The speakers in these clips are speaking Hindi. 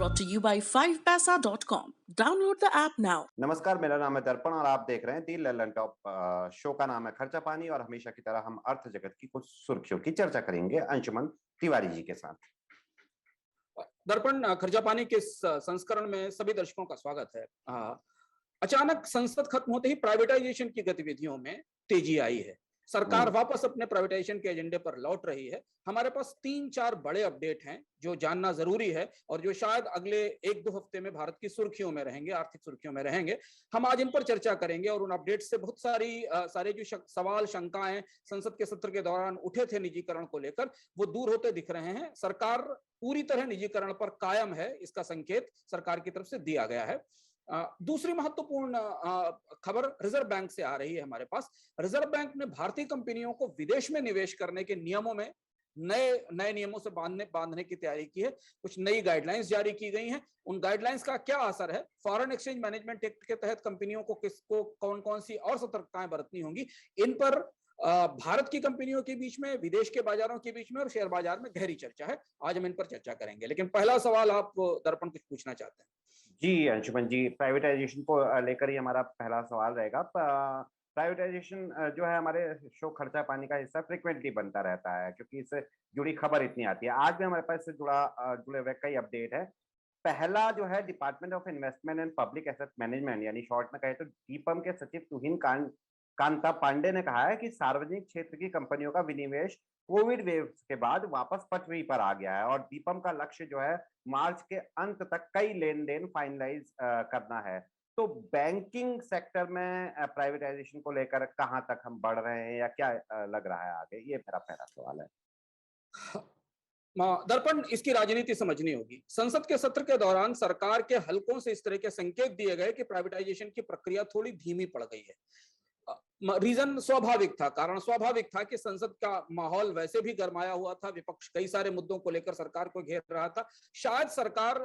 brought to you by 5paisa.com. Download the app now. नमस्कार, मेरा नाम है दर्पण और आप देख रहे हैं दी ललन टॉप। शो का नाम है खर्चा पानी और हमेशा की तरह हम अर्थ जगत की कुछ सुर्खियों की चर्चा करेंगे अंशुमन तिवारी जी के साथ। दर्पण खर्चा पानी के संस्करण में सभी दर्शकों का स्वागत है। अचानक संसद खत्म होते ही प्राइवेटाइजेशन की गतिविधियों में तेजी आई है। सरकार वापस अपने प्राइवेटाइजेशन के एजेंडे पर लौट रही है। हमारे पास 3-4 बड़े अपडेट हैं जो जानना जरूरी है और जो शायद अगले 1-2 हफ्ते में भारत की सुर्खियों में रहेंगे, आर्थिक सुर्खियों में रहेंगे। हम आज इन पर चर्चा करेंगे और उन अपडेट से बहुत सारे जो सवाल शंकाएं संसद के सत्र के दौरान उठे थे निजीकरण को लेकर, वो दूर होते दिख रहे हैं। सरकार पूरी तरह निजीकरण पर कायम है, इसका संकेत सरकार की तरफ से दिया गया है। दूसरी महत्वपूर्ण खबर रिजर्व बैंक से आ रही है हमारे पास। रिजर्व बैंक ने भारतीय कंपनियों को विदेश में निवेश करने के नियमों में नए नियमों से बांधने की तैयारी की है। कुछ नई गाइडलाइंस जारी की गई हैं। उन गाइडलाइंस का क्या असर है, फॉरेन एक्सचेंज मैनेजमेंट एक्ट के तहत कंपनियों को किसको कौन-कौन सी और सतर्कताएं बरतनी होंगी, इन पर भारत की कंपनियों के बीच में, विदेश के बाजारों के बीच में और शेयर बाजार में गहरी चर्चा है। आज हम इन पर चर्चा करेंगे, लेकिन पहला सवाल आप दर्पण कुछ पूछना चाहते हैं? जी अंशुमन जी, प्राइवेटाइजेशन को लेकर ही हमारा पहला सवाल रहेगा। प्राइवेटाइजेशन जो है हमारे शो खर्चा पानी का हिस्सा फ्रिक्वेंटली बनता रहता है क्योंकि इससे जुड़ी खबर इतनी आती है। आज भी हमारे पास इससे जुड़े हुए कई अपडेट है। पहला जो है department of investment and public asset management यानी शॉर्ट में कहे तो डीपम के सचिव तुहिन कांता पांडे ने कहा है कि सार्वजनिक क्षेत्र की कंपनियों का विनिवेश कोविड वेव के बाद वापस पटरी पर आ गया है और दीपम का लक्ष्य जो है मार्च के अंत तक कई लेन देन फाइनलाइज करना है। तो बैंकिंग सेक्टर में प्राइवेटाइजेशन को लेकर कहां तक हम बढ़ रहे हैं या क्या लग रहा है आगे, ये मेरा पहला सवाल है। दर्पण, इसकी राजनीति समझनी होगी। संसद के सत्र के दौरान सरकार के हलकों से इस तरह के संकेत दिए गए कि प्राइवेटाइजेशन की प्रक्रिया थोड़ी धीमी पड़ गई है। रीजन स्वाभाविक था, कारण स्वाभाविक था कि संसद का माहौल वैसे भी गरमाया हुआ था। विपक्ष कई सारे मुद्दों को लेकर सरकार को घेर रहा था। शायद सरकार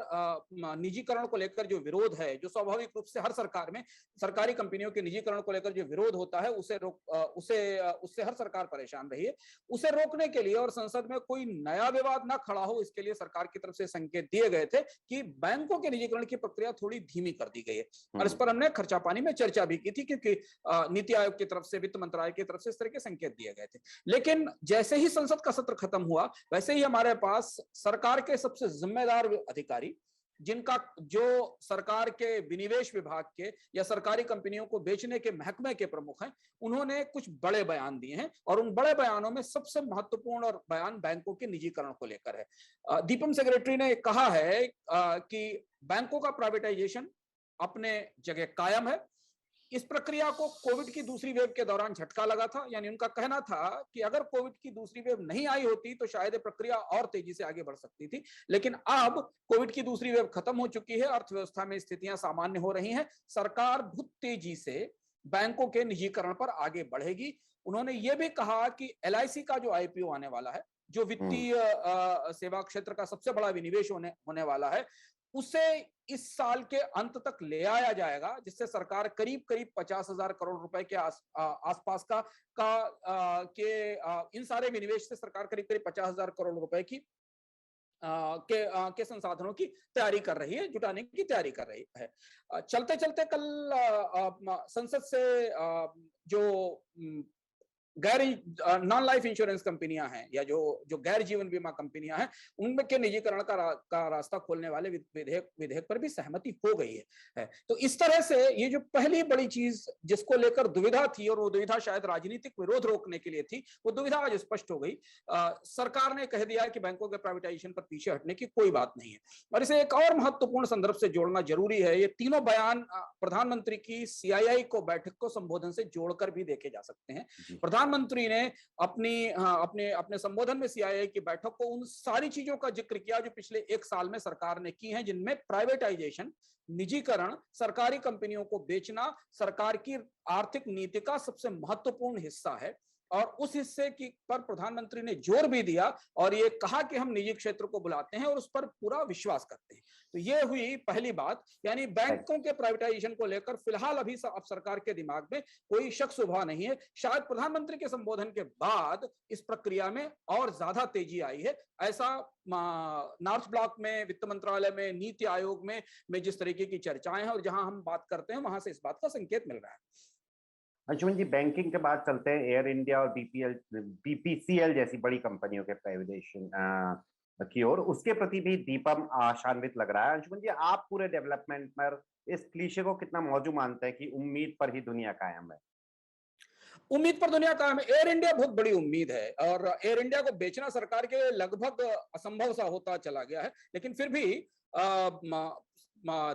निजीकरण को लेकर जो विरोध है, जो स्वाभाविक रूप से हर सरकार में सरकारी कंपनियों के निजीकरण को लेकर जो विरोध होता है, उससे हर सरकार परेशान रही है। उसे रोकने के लिए और संसद में कोई नया विवाद ना खड़ा हो, इसके लिए सरकार की तरफ से संकेत दिए गए थे कि बैंकों के निजीकरण की प्रक्रिया थोड़ी धीमी कर दी गई है। और इस पर हमने खर्चा पानी में चर्चा भी की थी क्योंकि नीति आयोग की तरफ से, वित्त मंत्रालय की तरफ से इस तरह के संकेत दिए गए थे। लेकिन जैसे ही संसद का सत्र खत्म हुआ, वैसे ही हमारे पास सरकार के सबसे जिम्मेदार अधिकारी, जिनका जो सरकार के विनिवेश विभाग के या सरकारी कंपनियों को बेचने के महकमे के प्रमुख हैं, उन्होंने कुछ बड़े बयान दिए हैं और उन बड़े बयानों में सबसे महत्वपूर्ण और बयान बैंकों के निजीकरण को लेकर है। दीपम सेक्रेटरी ने कहा है कि बैंकों का प्राइवेटाइजेशन अपने जगह कायम है। इस प्रक्रिया को कोविड की दूसरी वेव के दौरान झटका लगा था, यानी उनका कहना था कि अगर कोविड की दूसरी वेव नहीं आई होती तो शायद ये प्रक्रिया और तेजी से आगे बढ़ सकती थी। लेकिन अब कोविड की दूसरी वेव खत्म हो चुकी है, अर्थव्यवस्था में स्थितियां सामान्य हो रही हैं। सरकार बहुत तेजी से बैंकों के निजीकरण पर आगे बढ़ेगी। उन्होंने ये भी कहा कि LIC का जो IPO आने वाला है, जो वित्तीय सेवा क्षेत्र का सबसे बड़ा विनिवेश होने वाला है, उसे इस साल के अंत तक ले आया जाएगा, जिससे सरकार करीब 50,000 करोड़ रुपए के आसपास इन सारे विनिवेश से सरकार करीब 50,000 करोड़ रुपए की के संसाधनों की तैयारी कर रही है, जुटाने की तैयारी कर रही है। चलते चलते कल संसद से जो गैर नॉन लाइफ इंश्योरेंस कंपनियां हैं या जो गैर जीवन बीमा कंपनियां हैं, उनमें के निजीकरण का रास्ता खोलने वाले विधेयक पर भी सहमति हो गई है। तो इस तरह से ये जो पहली बड़ी चीज जिसको लेकर दुविधा थी और वो दुविधा शायद राजनीतिक विरोध रोकने के लिए थी, वो दुविधा आज स्पष्ट हो गई। सरकार ने कह दिया कि बैंकों के प्राइवेटाइजेशन पर पीछे हटने की कोई बात नहीं है। और इसे एक और महत्वपूर्ण संदर्भ से जोड़ना जरूरी है। ये तीनों बयान प्रधानमंत्री की CII को बैठक को संबोधन से जोड़कर भी देखे जा सकते हैं। प्रधानमंत्री ने अपने संबोधन में CII की बैठक को उन सारी चीजों का जिक्र किया जो पिछले 1 साल में सरकार ने की हैं, जिनमें प्राइवेटाइजेशन, निजीकरण, सरकारी कंपनियों को बेचना सरकार की आर्थिक नीति का सबसे महत्वपूर्ण हिस्सा है। और उस हिस्से की पर प्रधानमंत्री ने जोर भी दिया और ये कहा कि हम निजी क्षेत्र को बुलाते हैं और उस पर पूरा विश्वास करते हैं। तो ये हुई पहली बात, यानी बैंकों के प्राइवेटाइजेशन को लेकर फिलहाल अभी अब सरकार के दिमाग में कोई शक शुबा नहीं है। शायद प्रधानमंत्री के संबोधन के बाद इस प्रक्रिया में और ज्यादा तेजी आई है, ऐसा नॉर्थ ब्लॉक में, वित्त मंत्रालय में, नीति आयोग में जिस तरीके की चर्चाएं हैं और जहां हम बात करते हैं वहां से इस बात का संकेत मिल रहा है। अंशुमन जी, बैंकिंग के बाद चलते हैं एयर इंडिया और बीपीसीएल जैसी बड़ी कंपनियों के प्राइवेटाइजेशन की ओर। उसके प्रति भी दीपम आशान्वित लग रहा है। अंशुमन जी, आप पूरे डेवलपमेंट पर इस क्लीशे को कितना मौजू मानते हैं कि उम्मीद पर ही दुनिया कायम है? उम्मीद पर दुनिया कायम है। एयर इंडिया बहुत बड़ी उम्मीद है और एयर इंडिया को बेचना सरकार के लिए लगभग असंभव सा होता चला गया है, लेकिन फिर भी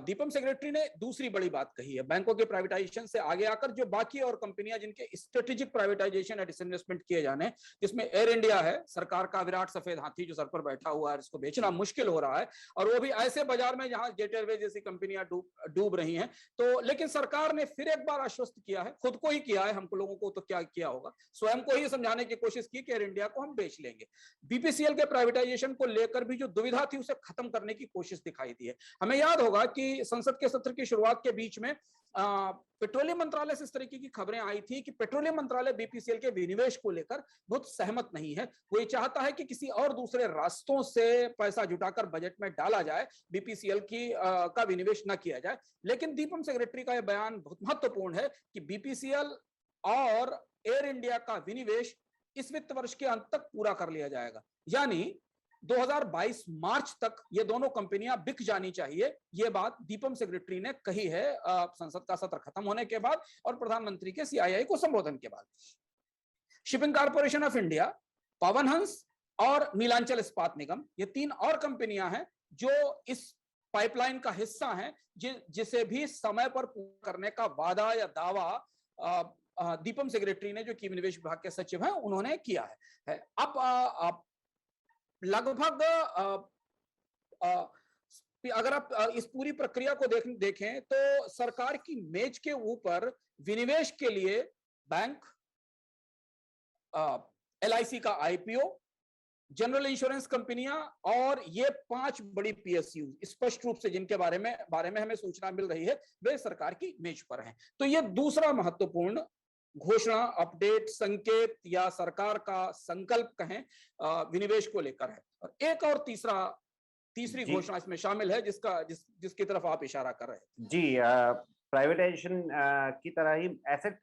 दीपम सेक्रेटरी ने दूसरी बड़ी बात कही है। बैंकों के प्राइवेटाइजेशन से आगे आकर जो बाकी और कंपनियां जिनके स्ट्रेटेजिक प्राइवेटाइजेशन या डिसइन्वेस्टमेंट किए जाने, जिसमें एयर इंडिया है, सरकार का विराट सफेद हाथी जो सर पर बैठा हुआ है, इसको बेचना मुश्किल हो रहा है और वो भी ऐसे बाजार में जहां जेट एयरवेज जैसी कंपनियां डूब रही हैं। तो लेकिन सरकार ने फिर एक बार आश्वस्त किया है, खुद को ही किया है, हमको लोगों को तो क्या किया होगा, स्वयं को ही समझाने की कोशिश की कि एयर इंडिया को हम बेच लेंगे। बीपीसीएल के प्राइवेटाइजेशन को लेकर भी जो दुविधा थी उसे खत्म करने की कोशिश दिखाई दी है। हमें याद होगा कि संसद के सत्र की शुरुआत के बीच में पेट्रोलियम मंत्रालय से इस तरीके की खबरें आई थी कि पेट्रोलियम मंत्रालय बीपीसीएल के विनिवेश को लेकर बहुत सहमत नहीं है। वो ये चाहता है कि किसी और दूसरे रास्तों से पैसा जुटाकर बजट में डाला जाए, बीपीसीएल का विनिवेश न किया जाए। लेकिन दीपम सेक्रेटरी का यह बयान बहुत महत्वपूर्ण है कि बीपीसीएल और एयर इंडिया का विनिवेश इस वित्त वर्ष के अंत तक पूरा कर लिया जाएगा, यानी 2022 मार्च तक ये दोनों कंपनियां बिक जानी चाहिए। ये बात दीपम सेक्रेटरी ने कही है संसद का सत्र खत्म होने के बाद और प्रधानमंत्री के सीआईआई को संबोधन के बाद। Shipping corporation of India, Pawan Hans और नीलांचल इस्पात निगम, ये 3 और कंपनियां हैं जो इस पाइपलाइन का हिस्सा हैं, जिसे भी समय पर पूरा करने का वादा या दावा दीपम सेक्रेटरी ने, जो की विनिवेश विभाग के सचिव हैं, उन्होंने किया है। अब लगभग अगर आप इस पूरी प्रक्रिया को देखें तो सरकार की मेज के ऊपर विनिवेश के लिए बैंक, एलआईसी का आईपीओ, जनरल इंश्योरेंस कंपनियां और ये 5 बड़ी पीएसयू स्पष्ट रूप से जिनके बारे में हमें सूचना मिल रही है, वे सरकार की मेज पर हैं। तो ये दूसरा महत्वपूर्ण घोषणा, अपडेट, संकेत या सरकार का संकल्प कहें विनिवेश को लेकर है। और एक और तीसरी घोषणा इसमें शामिल है जिसकी तरफ आप इशारा कर रहे हैं। जी, प्राइवेटाइजेशन की तरह ही एसेट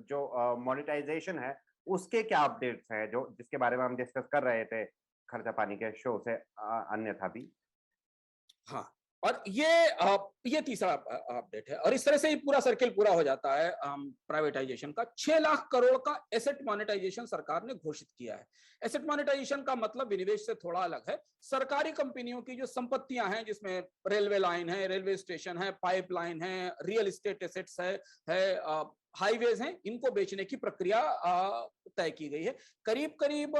जो मोनेटाइजेशन है उसके क्या अपडेट्स हैं, जो जिसके बारे में हम डिस्कस कर रहे थे खर्चा पानी के शो से अन्यथा भी? हाँ, और ये तीसरा अपडेट है और इस तरह से ही पूरा सर्किल पूरा हो जाता है प्राइवेटाइजेशन का। 6 लाख करोड़ का एसेट मोनेटाइजेशन सरकार ने घोषित किया है। एसेट मोनेटाइजेशन का मतलब विनिवेश से थोड़ा अलग है। सरकारी कंपनियों की जो संपत्तियां हैं, जिसमें रेलवे लाइन है, रेलवे स्टेशन है, पाइपलाइन है, रियल एस्टेट एसेट्स है, हाईवेज हैं, इनको बेचने की प्रक्रिया तय की गई है। करीब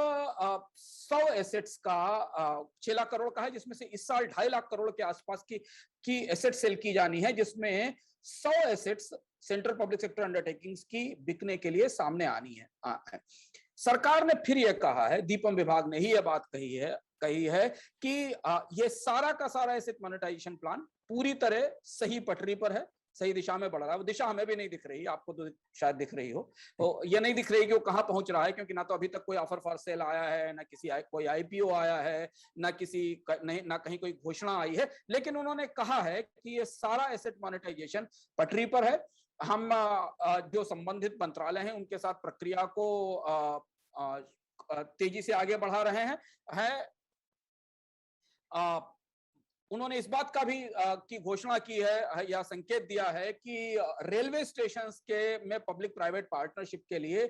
100 एसेट्स का 6 लाख करोड़ का है, जिसमें से इस साल 2.5 लाख करोड़ के आसपास की एसेट सेल की जानी है, जिसमें 100 assets central public sector undertakings की बिकने के लिए सामने आनी है। सरकार ने फिर यह कहा है, दीपम विभाग ने ही यह बात कही है कि ये सारा का सारा एसेट मोनेटाइजेशन प्लान पूरी तरह सही पटरी पर है, सही दिशा में बढ़ रहा है। वो दिशा हमें भी नहीं दिख रही, आपको तो शायद दिख रही हो। तो ये नहीं दिख रही कि वो कहां पहुंच रहा है, क्योंकि ना तो अभी तक कोई ऑफर फॉर सेल आया है, ना कोई आईपीओ आया है, ना कहीं कोई घोषणा आई है। लेकिन उन्होंने कहा है कि ये सारा एसेट मोनेटाइजेशन पटरी पर है। हम जो संबंधित मंत्रालय हैं उनके साथ प्रक्रिया को तेजी से आगे बढ़ा रहे हैं। उन्होंने इस बात का भी की घोषणा की है या संकेत दिया है कि रेलवे स्टेशंस में पब्लिक प्राइवेट पार्टनरशिप के लिए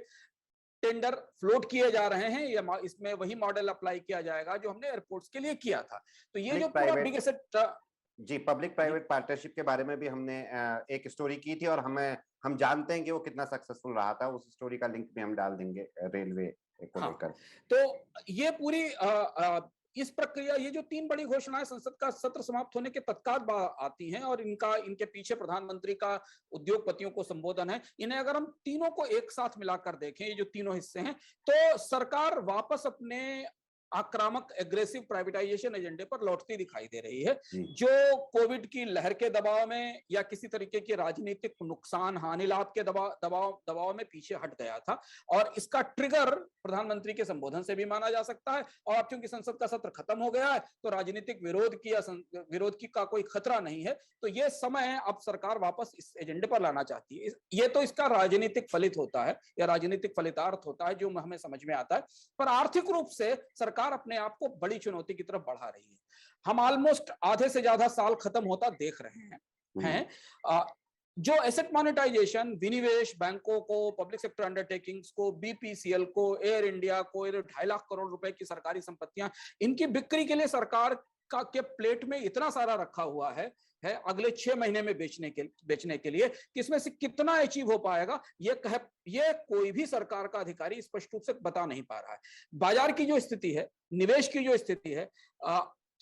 टेंडर फ्लोट किए जा रहे हैं, या इसमें वही मॉडल अप्लाई किया जाएगा जो हमने एयरपोर्ट्स के लिए किया था। तो ये जो पूरा बिग एसेट जी, पब्लिक प्राइवेट पार्टनरशिप के बारे में भी हमने एक स्टोरी की थी और हम जानते हैं कि वो कितना सक्सेसफुल रहा था। उस स्टोरी का लिंक भी हम डाल देंगे रेलवे को लेकर। तो ये पूरी इस प्रक्रिया, ये जो 3 बड़ी घोषणाएं संसद का सत्र समाप्त होने के तत्काल आती हैं और इनके पीछे प्रधानमंत्री का उद्योगपतियों को संबोधन है, इन्हें अगर हम तीनों को एक साथ मिलाकर देखें, ये जो तीनों हिस्से हैं, तो सरकार वापस अपने आक्रामक एग्रेसिव प्राइवेटाइजेशन एजेंडे पर लौटती दिखाई दे रही है, जो कोविड की लहर के दबाव में या किसी तरीके की राजनीतिक नुकसान हानि लाभ के दबाव में पीछे हट गया था। और इसका ट्रिगर प्रधानमंत्री के संबोधन से भी माना जा सकता है। और अब चूंकि संसद का सत्र खत्म हो गया है, तो राजनीतिक विरोध की का कोई खतरा नहीं है, तो ये समय अब सरकार वापस इस एजेंडे पर लाना चाहती है। ये तो इसका राजनीतिक फलित होता है या राजनीतिक फलितार्थ होता है, जो हमें समझ में आता है। पर आर्थिक रूप से सरकार अपने आप को बड़ी चुनौती की तरफ बढ़ा रही है। हम ऑलमोस्ट आधे से ज्यादा साल खत्म होता देख रहे हैं। जो एसेट मोनेटाइजेशन, विनिवेश, बैंकों को, पब्लिक सेक्टर अंडरटेकिंग्स को, बीपीसीएल को, एयर इंडिया को, 2.5 लाख करोड़ रुपए की सरकारी संपत्तियां, इनकी बिक्री के लिए सरकार के प्लेट में इतना सारा रखा हुआ है अगले 6 महीने में बेचने के लिए, किसमें से कितना अचीव हो पाएगा, ये कोई भी सरकार का अधिकारी स्पष्ट रूप से बता नहीं पा रहा है। बाजार की जो स्थिति है, निवेश की जो स्थिति है,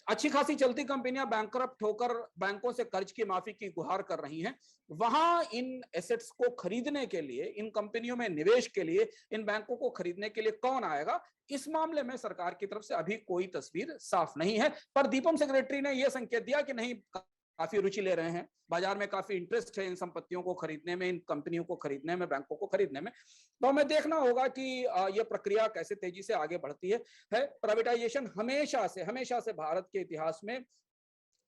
अच्छी खासी चलती कंपनियां बैंकरप्ट होकर बैंकों से कर्ज की माफी की गुहार कर रही हैं। वहां इन एसेट्स को खरीदने के लिए, इन कंपनियों में निवेश के लिए, इन बैंकों को खरीदने के लिए कौन आएगा, इस मामले में सरकार की तरफ से अभी कोई तस्वीर साफ नहीं है। पर दीपम सेक्रेटरी ने यह संकेत दिया कि नहीं, काफी रुचि ले रहे हैं, बाजार में काफी इंटरेस्ट है इन संपत्तियों को खरीदने में, इन कंपनियों को खरीदने में, बैंकों को खरीदने में। तो हमें देखना होगा कि यह प्रक्रिया कैसे तेजी से आगे बढ़ती है। प्राइवेटाइजेशन हमेशा से भारत के इतिहास में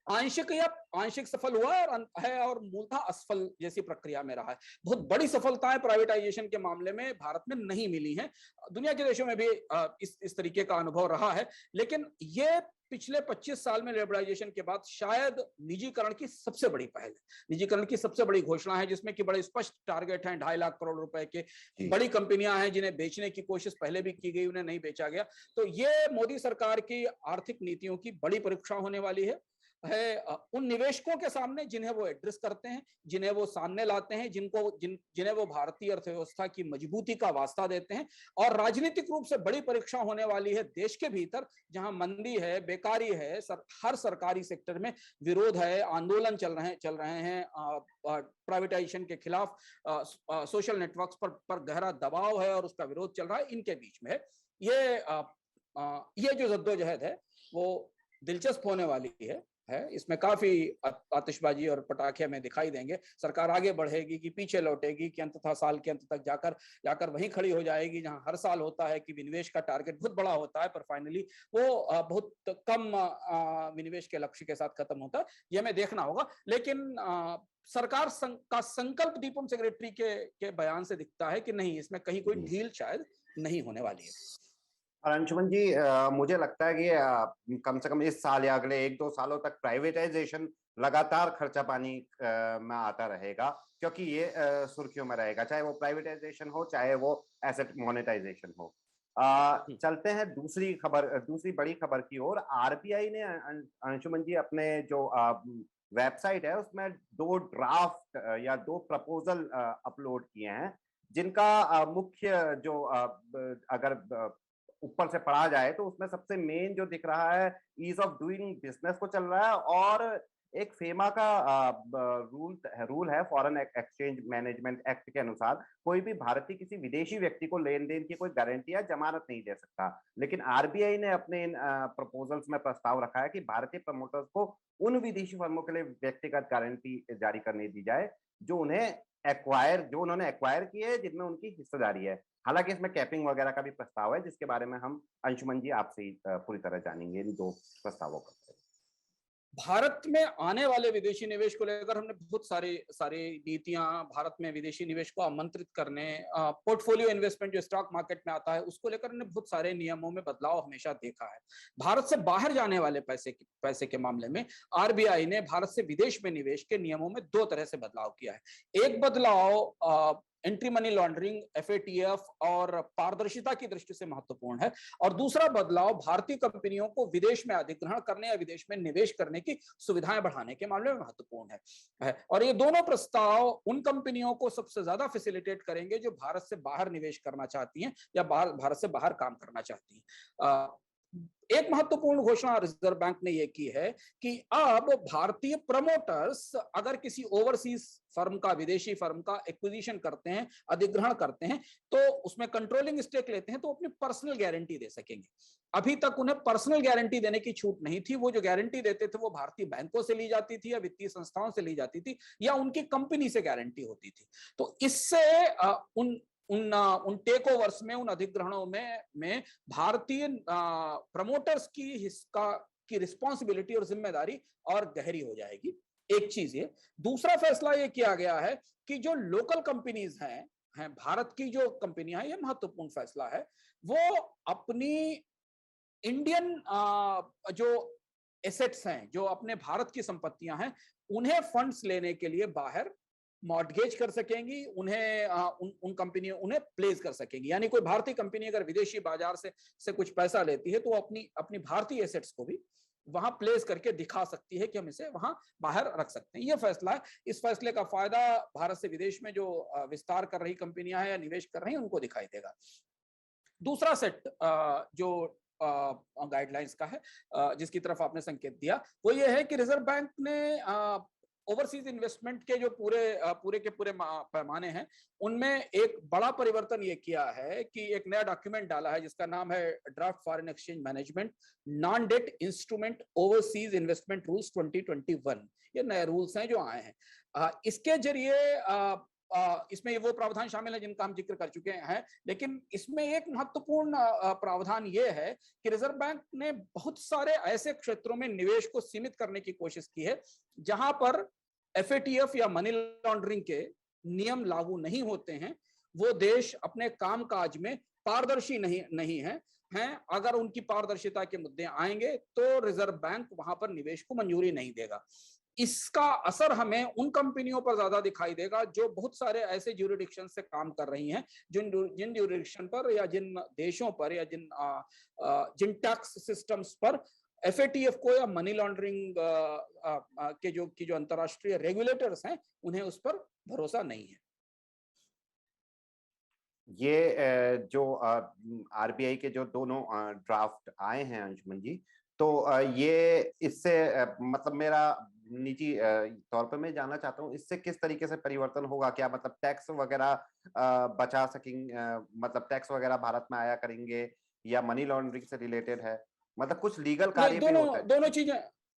आंशिक सफल हुआ है और मूलतः असफल जैसी प्रक्रिया में रहा है। बहुत बड़ी सफलताएं प्राइवेटाइजेशन के मामले में भारत में नहीं मिली हैं। दुनिया के देशों में भी इस तरीके का अनुभव रहा है, लेकिन ये पिछले 25 साल में लिबरलाइजेशन के बाद शायद निजीकरण की सबसे बड़ी पहल है, निजीकरण की सबसे बड़ी घोषणा है, जिसमें कि बड़े स्पष्ट टारगेट हैं, 2.5 लाख करोड़ रुपए के। बड़ी कंपनियां हैं जिन्हें बेचने की कोशिश पहले भी की गई, उन्हें नहीं बेचा गया। तो ये मोदी सरकार की आर्थिक नीतियों की बड़ी परीक्षा होने वाली है उन निवेशकों के सामने जिन्हें वो एड्रेस करते हैं, जिन्हें वो सामने लाते हैं, जिन्हें वो भारतीय अर्थव्यवस्था की मजबूती का वास्ता देते हैं। और राजनीतिक रूप से बड़ी परीक्षा होने वाली है देश के भीतर, जहां मंदी है, बेकारी है, हर सरकारी सेक्टर में विरोध है, आंदोलन चल रहे हैं प्राइवेटाइजेशन के खिलाफ, सोशल नेटवर्क्स पर गहरा दबाव है और उसका विरोध चल रहा है। इनके बीच में ये जो जद्दोजहद है वो दिलचस्प होने वाली है। इसमें काफी आतिशबाजी और पटाखे हमें दिखाई देंगे। सरकार आगे बढ़ेगी कि पीछे लौटेगी, कि अंततः साल के अंत तक जाकर वहीं खड़ी हो जाएगी जहां हर साल होता है कि विनिवेश का टारगेट बहुत बड़ा होता है, पर फाइनली वो बहुत कम विनिवेश के लक्ष्य के साथ खत्म होता है। ये हमें देखना होगा। लेकिन सरकार का संकल्प दीपम सेक्रेटरी के बयान से दिखता है कि नहीं, इसमें कहीं कोई ढील शायद नहीं होने वाली है। और अंशुमन जी, मुझे लगता है कि कम से कम इस साल या अगले 1-2 सालों तक प्राइवेटाइजेशन लगातार खर्चा पानी में आता रहेगा, क्योंकि ये सुर्खियों में रहेगा, चाहे वो प्राइवेटाइजेशन हो, चाहे वो एसेट मोनेटाइजेशन हो। चलते हैं दूसरी बड़ी खबर की ओर। आरबीआई ने अंशुमन जी अपने जो वेबसाइट है उसमें 2 ड्राफ्ट या 2 प्रपोजल अपलोड किए हैं, जिनका मुख्य जो अगर ऊपर से पढ़ा जाए तो उसमें सबसे मेन जो दिख रहा है, ईज ऑफ डूइंग बिजनेस को चल रहा है, और एक फेमा का रूल है, फॉरेन एक्सचेंज मैनेजमेंट एक्ट के अनुसार कोई भी भारतीय किसी विदेशी व्यक्ति को लेन देन की कोई गारंटी या जमानत नहीं दे सकता। लेकिन आरबीआई ने अपने इन प्रपोजल्स में प्रस्ताव रखा है कि भारतीय प्रमोटर्स को उन विदेशी फर्मों के लिए व्यक्तिगत गारंटी जारी करने दी जाए जो उन्होंने एक्वायर की है, जिनमें उनकी हिस्सेदारी है। हालांकि इसमें कैपिंग वगैरह का भी प्रस्ताव है, जिसके बारे में हम अंशुमन जी आपसे पूरी तरह जानेंगे इन 2 प्रस्तावों का। भारत में आने वाले विदेशी निवेश को लेकर हमने बहुत सारी नीतियां, भारत में विदेशी निवेश को आमंत्रित करने, पोर्टफोलियो इन्वेस्टमेंट जो स्टॉक मार्केट में आता है, उसको लेकर हमने बहुत सारे नियमों में बदलाव हमेशा देखा है। भारत से बाहर जाने वाले पैसे के मामले में आरबीआई ने भारत से विदेश में निवेश के नियमों में 2 तरह से बदलाव किया है। एक बदलाव एंटी मनी लॉन्ड्रिंग, एफएटीएफ और पारदर्शिता की दृष्टि से महत्वपूर्ण है, और दूसरा बदलाव भारतीय कंपनियों को विदेश में अधिग्रहण करने या विदेश में निवेश करने की सुविधाएं बढ़ाने के मामले में महत्वपूर्ण है। और ये दोनों प्रस्ताव उन कंपनियों को सबसे ज्यादा फैसिलिटेट करेंगे जो भारत से बाहर निवेश करना चाहती हैं या भारत से बाहर काम करना चाहती हैं। एक महत्वपूर्ण घोषणा रिजर्व बैंक ने यह की है कि अब भारतीय प्रमोटर्स अगर किसी ओवरसीज फर्म का, विदेशी फर्म का एक्विजिशन करते हैं, अधिग्रहण करते हैं, तो उसमें कंट्रोलिंग स्टेक लेते हैं, तो अपनी पर्सनल गारंटी दे सकेंगे। अभी तक उन्हें पर्सनल गारंटी देने की छूट नहीं थी। वो जो गारंटी देते थे वो भारतीय बैंकों से ली जाती थी या वित्तीय संस्थाओं से ली जाती थी या उनकी कंपनी से गारंटी होती थी। तो इससे उन टेक ओवर्स में, उन अधिग्रहणों में भारतीय प्रमोटर्स की रिस्पॉन्सिबिलिटी और जिम्मेदारी और गहरी हो जाएगी। एक चीज ये। दूसरा फैसला ये किया गया है कि जो लोकल कंपनीज हैं भारत की जो कंपनियां हैं, ये महत्वपूर्ण फैसला है, वो अपनी इंडियन जो एसेट्स हैं, जो अपने भारत की संपत्तियां हैं, उन्हें फंड्स लेने के लिए बाहर मॉर्टगेज कर सकेंगी, उन्हें उन कंपनियों उन्हें प्लेस कर सकेंगी। यानी कोई भारतीय कंपनी अगर विदेशी बाजार से कुछ पैसा लेती है, तो अपनी भारतीय एसेट्स को भी वहां प्लेस करके दिखा सकती है कि हम इसे वहां बाहर रख सकते हैं। यह फैसला है। इस फैसले का फायदा भारत से विदेश में जो विस्तार कर रही कंपनियां हैं या निवेश कर रही हैं, उनको दिखाई देगा। दूसरा सेट जो गाइडलाइंस का है, जिसकी तरफ आपने संकेत दिया, वो ये है कि रिजर्व बैंक ने ओवरसीज इन्वेस्टमेंट के जो पूरे के पूरे पैमाने हैं, उनमें एक बड़ा परिवर्तन ये किया है कि एक नया डॉक्यूमेंट डाला है जिसका नाम है draft foreign exchange management non debt instrument overseas investment rules 2021। ये नए रूल्स हैं जो आए हैं। इसके जरिए इसमें वो प्रावधान शामिल है जिनका हम जिक्र कर चुके हैं, लेकिन इसमें एक महत्वपूर्ण प्रावधान ये है कि रिजर्व बैंक ने बहुत सारे ऐसे क्षेत्रों में निवेश को सीमित करने की कोशिश की है जहां पर एफएटीएफ या मनी लॉन्ड्रिंग के नियम लागू नहीं होते हैं। वो देश अपने कामकाज में पारदर्शी नहीं है। अगर उनकी पारदर्शिता के मुद्दे आएंगे तो रिजर्व बैंक वहां पर निवेश को मंजूरी नहीं देगा। इसका असर हमें उन कंपनियों पर ज्यादा दिखाई देगा जो बहुत सारे ऐसे ज्यूरिडिक्शन से काम कर रही हैं, जिन ज्यूरिडिक्शन पर या जिन देशों पर या जिन टैक्स सिस्टम्स पर एफएटीएफ को या मनी लॉन्ड्रिंग की जो अंतरराष्ट्रीय रेगुलेटर्स हैं, उन्हें उस पर भरोसा नहीं है। ये जो आरबीआई के जो दोनों ड्राफ्ट आए हैं अंशुमन जी, तो ये इससे मतलब मेरा निजी तौर पे मैं जानना चाहता हूँ, इससे किस तरीके से परिवर्तन होगा? क्या मतलब टैक्स वगैरह बचा सकेंगे, मतलब टैक्स वगैरह भारत में आया करेंगे, या मनी लॉन्ड्रिंग से रिलेटेड है? मतलब कुछ लीगल कार्य भी होता है?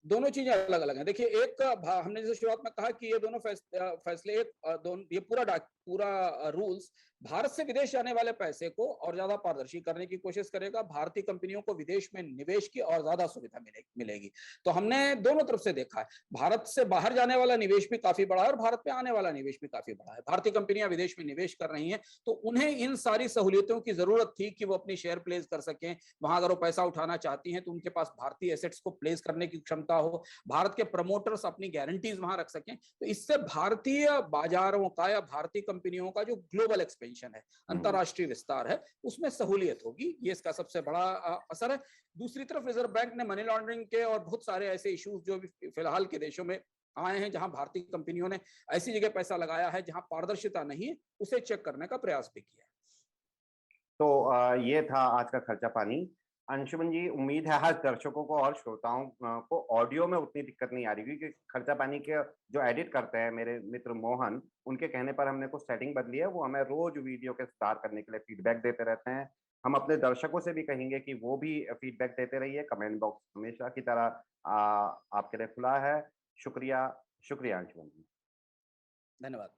दोनों चीजें अलग अलग हैं। देखिए, एक हमने जैसे शुरुआत में कहा कि ये दोनों फैसले, ये पूरा रूल्स भारत से विदेश जाने वाले पैसे को और ज्यादा पारदर्शी करने की कोशिश करेगा। भारतीय कंपनियों को विदेश में निवेश की और ज्यादा सुविधा मिलेगी। तो हमने दोनों तरफ से देखा है, भारत से बाहर जाने वाला निवेश भी काफी बड़ा है और भारत में आने वाला निवेश भी काफी बड़ा है। भारतीय कंपनियां विदेश में निवेश कर रही हैं, तो उन्हें इन सारी सहूलियतों की जरूरत थी कि वो अपनी शेयर प्लेस कर सकें। वहां अगर वो पैसा उठाना चाहती हैं तो उनके पास भारतीय एसेट्स को प्लेस करने की क्षमता हो, भारत के प्रमोटर्स अपनी गारंटीज वहां रख सकें। तो इससे भारतीय बाजारों का या भारतीय कंपनियों का जो ग्लोबल एक्सपेंशन है, अंतरराष्ट्रीय विस्तार है, उसमें सहूलियत होगी। ये इसका सबसे बड़ा असर है। दूसरी तरफ रिजर्व बैंक ने मनी लॉन्ड्रिंग के और बहुत सारे ऐसे इश्यूज जो भी फिलहाल के देशों में आए हैं, जहां भारतीय कंपनियों ने ऐसी जगह पैसा लगाया है जहां पारदर्शिता नहीं है, उसे चेक करने का प्रयास भी किया है। तो ये था आज का खर्चा पानी। अंशुमन जी, उम्मीद है आज दर्शकों को और श्रोताओं को ऑडियो में उतनी दिक्कत नहीं आ रही, क्योंकि खर्चा पानी के जो एडिट करते हैं मेरे मित्र मोहन, उनके कहने पर हमने कुछ सेटिंग बदली है। वो हमें रोज वीडियो के सुधार करने के लिए फीडबैक देते रहते हैं। हम अपने दर्शकों से भी कहेंगे कि वो भी फीडबैक देते रहिए। कमेंट बॉक्स हमेशा की तरह आपके लिए खुला है। शुक्रिया अंशुमन जी। धन्यवाद।